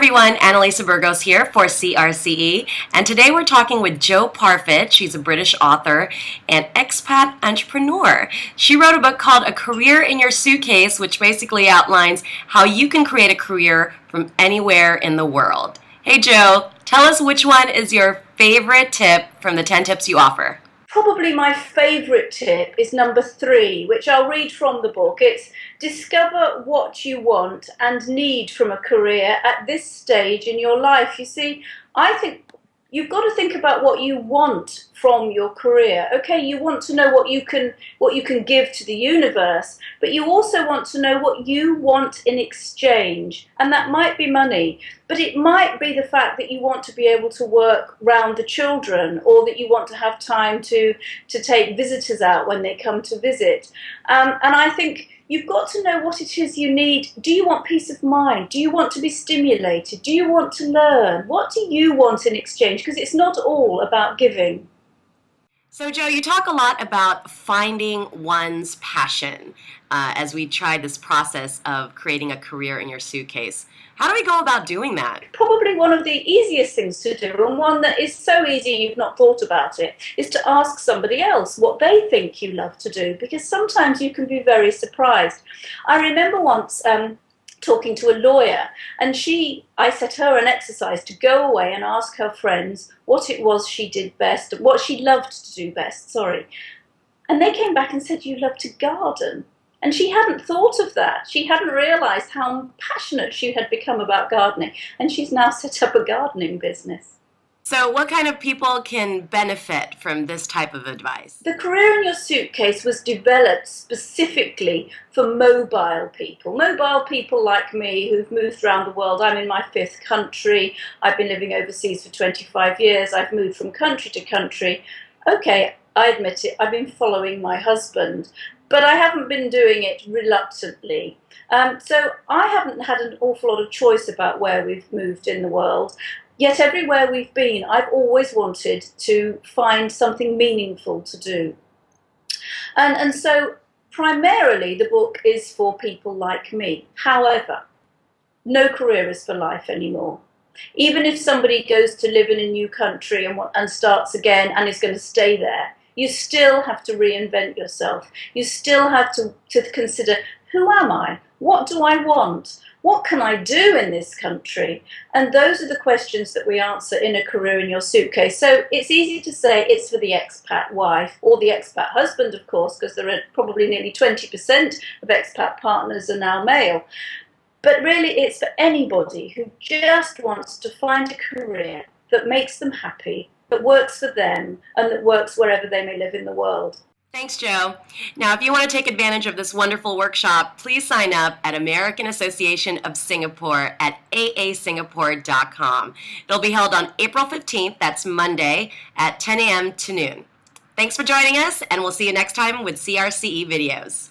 everyone, Annalisa Burgos here for CRCE, and today we're talking with Jo Parfitt. She's a British author and expat entrepreneur. She wrote a book called A Career in Your Suitcase, which basically outlines how you can create a career from anywhere in the world. Hey Jo, tell us which one is your favorite tip from the 10 tips you offer. Probably my favourite tip is number 3, which I'll read from the book. It's discover what you want and need from a career at this stage in your life. You see, I think you've got to think about what you want from your career. Okay, you want to know what you can give to the universe, but you also want to know what you want in exchange, and that might be money, but it might be the fact that you want to be able to work round the children, or that you want to have time to take visitors out when they come to visit. And I think you've got to know what it is you need. Do you want peace of mind? Do you want to be stimulated? Do you want to learn? What do you want in exchange? Because it's not all about giving. So Jo, you talk a lot about finding one's passion as we try this process of creating a career in your suitcase. How do we go about doing that? Probably one of the easiest things to do, and one that is so easy you've not thought about it, is to ask somebody else what they think you love to do, because sometimes you can be very surprised. I remember once talking to a lawyer, and I set her an exercise to go away and ask her friends what it was she did best, what she loved to do best, sorry. And they came back and said, you love to garden. And she hadn't thought of that. She hadn't realised how passionate she had become about gardening. And she's now set up a gardening business. So what kind of people can benefit from this type of advice? The Career in Your Suitcase was developed specifically for mobile people like me who've moved around the world. I'm in my 5th country. I've been living overseas for 25 years. I've moved from country to country. Okay, I admit it, I've been following my husband, but I haven't been doing it reluctantly. So I haven't had an awful lot of choice about where we've moved in the world. Yet everywhere we've been, I've always wanted to find something meaningful to do. And so primarily the book is for people like me. However, no career is for life anymore. Even if somebody goes to live in a new country and starts again and is going to stay there, you still have to reinvent yourself. You still have to consider, who am I? What do I want? What can I do in this country? And those are the questions that we answer in A Career in Your Suitcase. So it's easy to say it's for the expat wife or the expat husband, of course, because there are probably nearly 20% of expat partners are now male. But really it's for anybody who just wants to find a career that makes them happy, that works for them, and that works wherever they may live in the world. Thanks, Jo. Now, if you want to take advantage of this wonderful workshop, please sign up at American Association of Singapore at aasingapore.com. It'll be held on April 15th, that's Monday, at 10 a.m. to noon. Thanks for joining us, and we'll see you next time with CRCE videos.